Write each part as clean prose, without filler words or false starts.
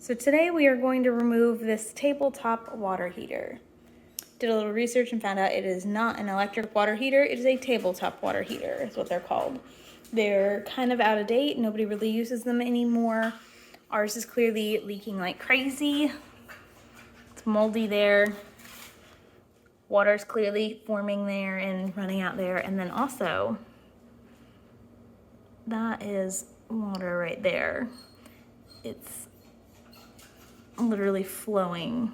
So today we are going to remove this tabletop water heater. Did a little research and found out it is not an electric water heater, it is a tabletop water heater is what they're called. They're kind of out of date, nobody really uses them anymore. Ours is clearly leaking like crazy. It's moldy there. Water's clearly forming there and running out there. And then also, that is water right there. It's literally flowing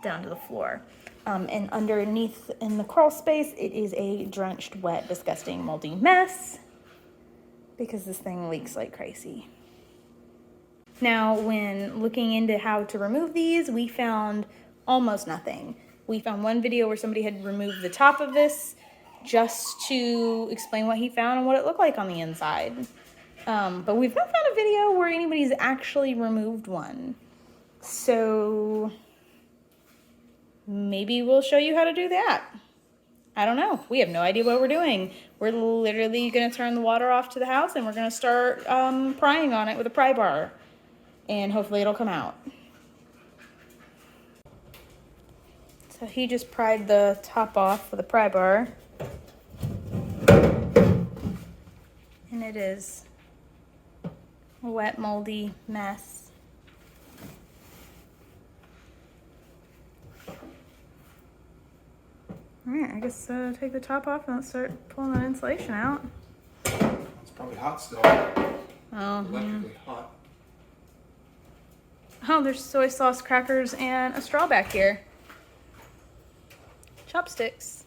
down to the floor. And underneath in the crawl space, it is a drenched, wet, disgusting, moldy mess because this thing leaks like crazy. Now, when looking into how to remove these, we found almost nothing. We found one video where somebody had removed the top of this just to explain what he found and what it looked like on the inside. But we've not found a video where anybody's actually removed one. So maybe we'll show you how to do that. I don't know. We have no idea what we're doing. We're literally going to turn the water off to the house and we're going to start prying on it with a pry bar. And hopefully it'll come out. So he just pried the top off with a pry bar. And it is a wet, moldy mess. Alright, I guess take the top off and let's start pulling that insulation out. It's probably hot still. Oh, Electrically hot. Oh, there's soy sauce, crackers, and a straw back here. Chopsticks.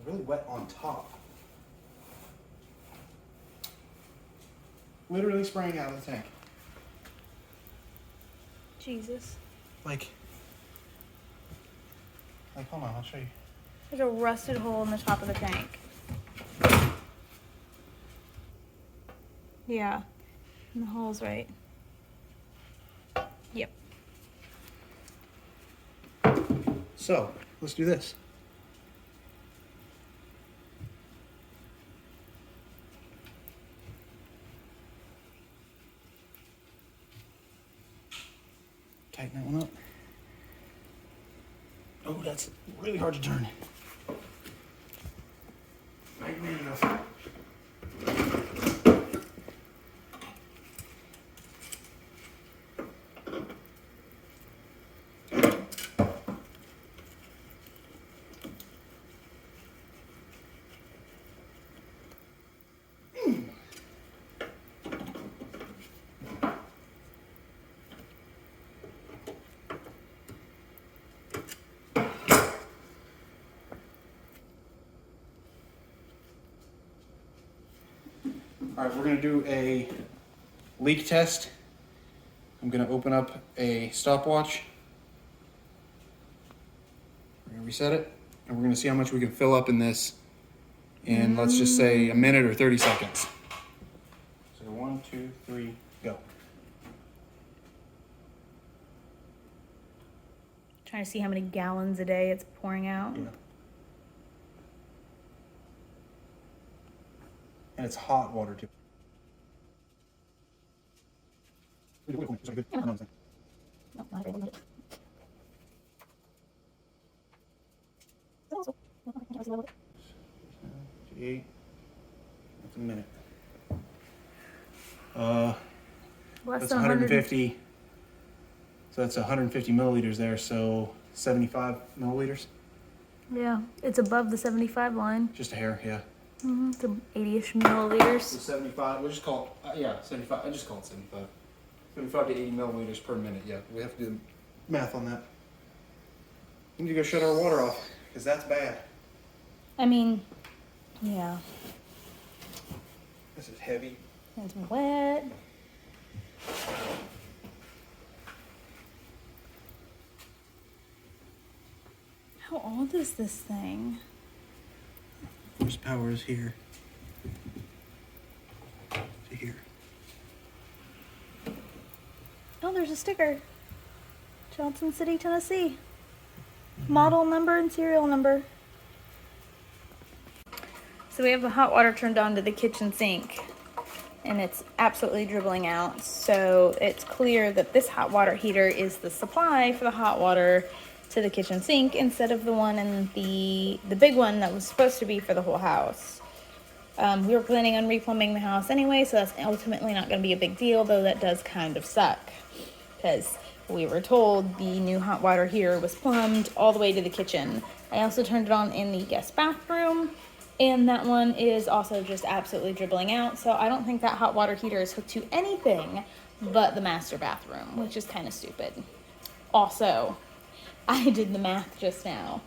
Really wet on top. Literally spraying out of the tank. Jesus. Like, hold on, I'll show you. There's a rusted hole in the top of the tank. Yeah. And the hole's right. Yep. So, let's do this. Tighten that one up. Oh, that's really hard to turn. Right man enough. All right, we're gonna do a leak test. I'm gonna open up a stopwatch. We're gonna reset it, and we're gonna see how much we can fill up in this in, let's just say, a minute or 30 seconds. So 1, 2, 3, go. Trying to see how many gallons a day it's pouring out. Yeah. And it's hot water too. No, not able to make it. 8. That's a minute. Less That's than 150. So that's 150 milliliters there. So 75 milliliters. Yeah, it's above the 75 line. Just a hair, yeah. It's 80-ish milliliters. So 75. We'll just call it, yeah, 75. I just call it 75. 75 to 80 milliliters per minute. Yeah, we have to do math on that. We need to go shut our water off because that's bad. I mean, yeah. This is heavy. It's wet. How old is this thing? Horsepower is here to here. Oh, there's a sticker. Johnson City, Tennessee. Model number and serial number. So we have the hot water turned on to the kitchen sink. and it's absolutely dribbling out. So it's clear that this hot water heater is the supply for the hot water to the kitchen sink instead of the one in the big one that was supposed to be for the whole house. We were planning on replumbing the house anyway, so that's ultimately not going to be a big deal, though that does kind of suck because we were told the new hot water heater was plumbed all the way to the kitchen. I also turned it on in the guest bathroom, and that one is also just absolutely dribbling out. So I don't think that hot water heater is hooked to anything but the master bathroom, which is kind of stupid. Also, I did the math just now.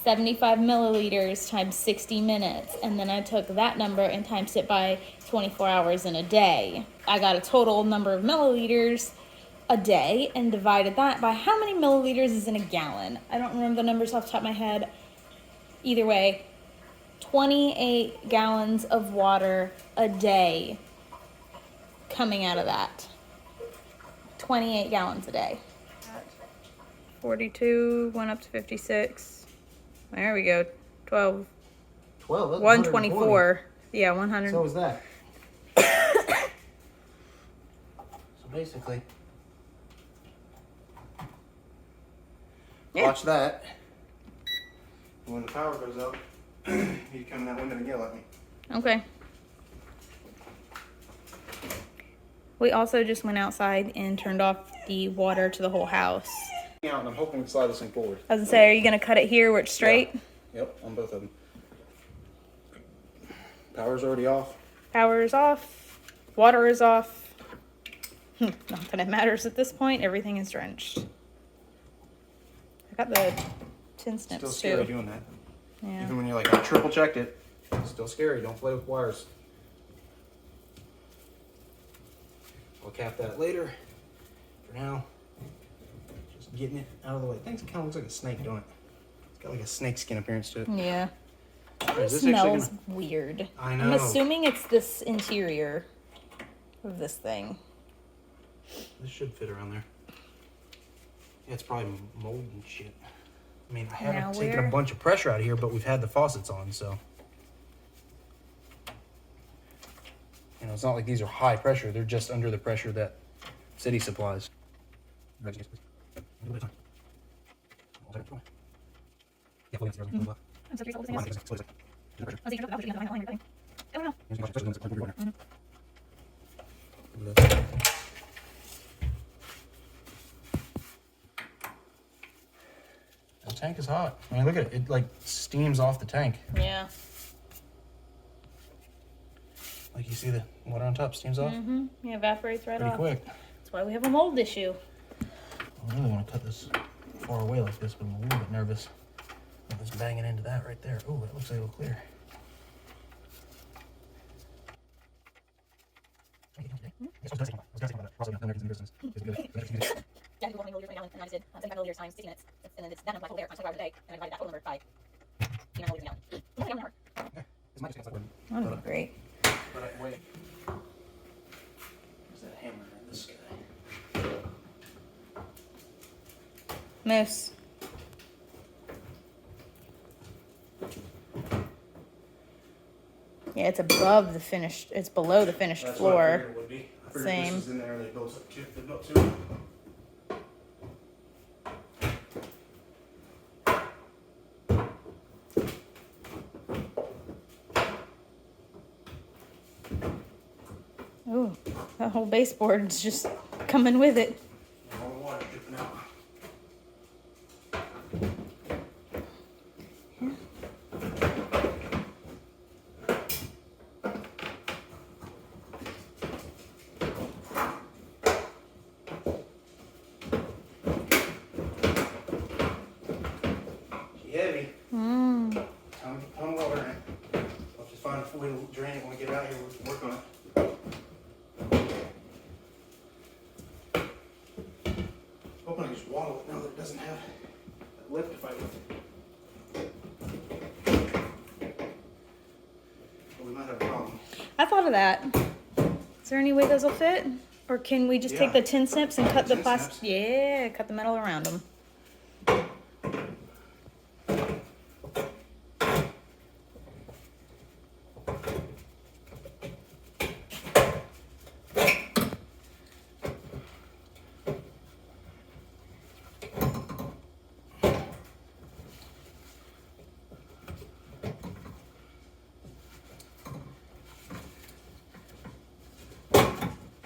75 milliliters times 60 minutes, and then I took that number and times it by 24 hours in a day. I got a total number of milliliters a day and divided that by how many milliliters is in a gallon. I don't remember the numbers off the top of my head. Either way, 28 gallons of water a day coming out of that. 28 gallons a day. 42 went up to 56. There we go. 12. 12. That's 124. Yeah, 100. So is that. So basically, Yeah. watch that. When the power goes up, you come in that window and yell at me. Okay. We also just went outside and turned off the water to the whole house. Out, and I'm hoping we slide this thing forward. I was gonna say, are you gonna cut it here where it's straight? Yeah. Yep, on both of them. Power's already off. Power is off. Water is off. Not that it matters at this point. Everything is drenched. I got the tin snips Still scary too. doing that. Yeah. Even when you're like, I triple checked it. It's still scary. Don't play with wires. I'll cap that later. For now, just getting it out of the way. Things kind of looks like a snake, don't it? It's got like a snake skin appearance to it. Yeah. Or It is this actually smells gonna... weird. I know. I'm assuming it's this interior of this thing. This should fit around there. Yeah, it's probably mold and shit. I mean, I haven't Now taken where- a bunch of pressure out of here, but we've had the faucets on, so. You know, it's not like these are high pressure. They're just under the pressure that city supplies. The tank is hot. I mean, look at it. It like steams off the tank. Yeah. Like you see the water on top steams off Mm-hmm. It evaporates right pretty off. quick. That's why we have a mold issue. I really want to cut this far away like this, but I'm a little bit nervous of this banging into that right there. Oh, that looks like it'll clear. Yeah, people want milliliters right now, and I just did 75 milliliters times 60 minutes, and then it's that number there times 25 hours a day, and I divided that total number by 200 milliliters an hour. That would be great. But wait. There's that hammer in this guy. Moose. Yeah, it's above the finished, it's below the finished That's what I floor. figured it would be. I figured Same. this was in there and they built two. Ooh, that whole baseboard's just coming with it. All the water dripping out. She heavy. Time to put ton of water in it. I'll just find a way to drain it when we get out here. We can work on it. Hoping I can just waddle it now that it doesn't have that lip to fight with. But we might have a problem. I thought of that. Is there any way those will fit? Or can we just take Yeah. the tin snips and cut the Tin plastic? snips. Yeah, cut the metal around them.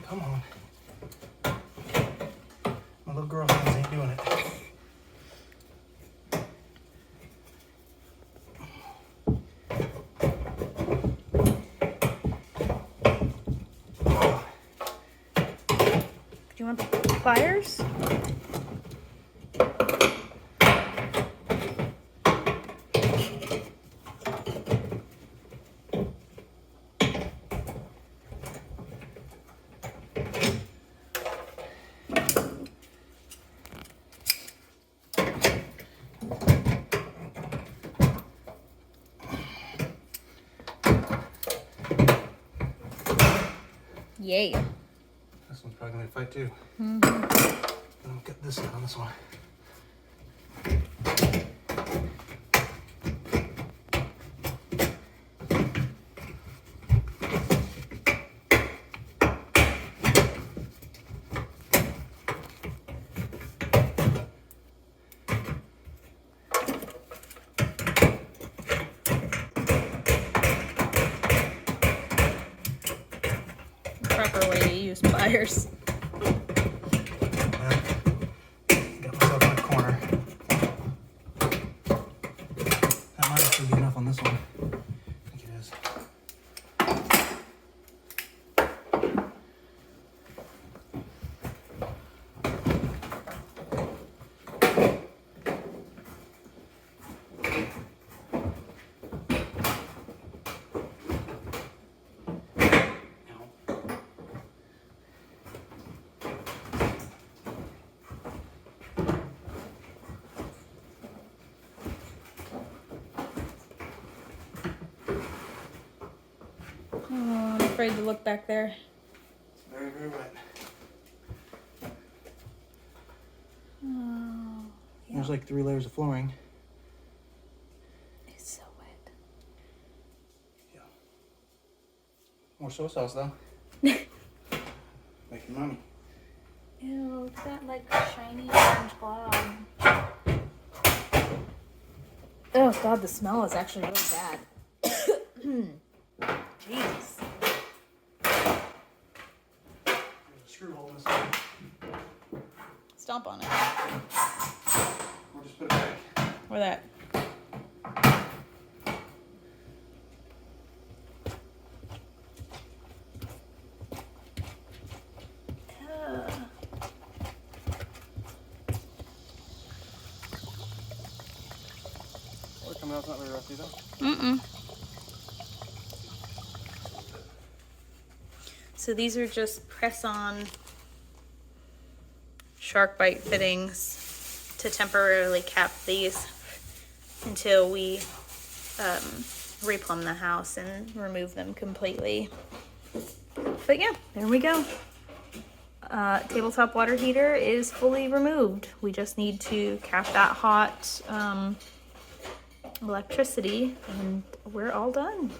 come on. My little girl hands ain't doing it. Do you want the pliers? Yay. This one's probably gonna fight too. Mm-hmm. I'll get this out on this one. Proper way to use pliers. Yeah. Got myself in a corner. That might actually be enough on this one. I think it is. Oh, I'm afraid to look back there. It's very, very wet. Oh, yeah. There's like 3 layers of flooring. It's so wet. Yeah. More soy sauce though. Making money. Ew, look at that like shiny orange blob. Oh god, the smell is actually really bad. Jeez. There's a screw hole in this one. Stomp on it. Or just put it back. Where that? Or coming out, it's not very rusty though. Mm-mm. So these are just press-on shark bite fittings to temporarily cap these until we replumb the house and remove them completely. But yeah, there we go. Tabletop water heater is fully removed. We just need to cap that hot electricity and we're all done.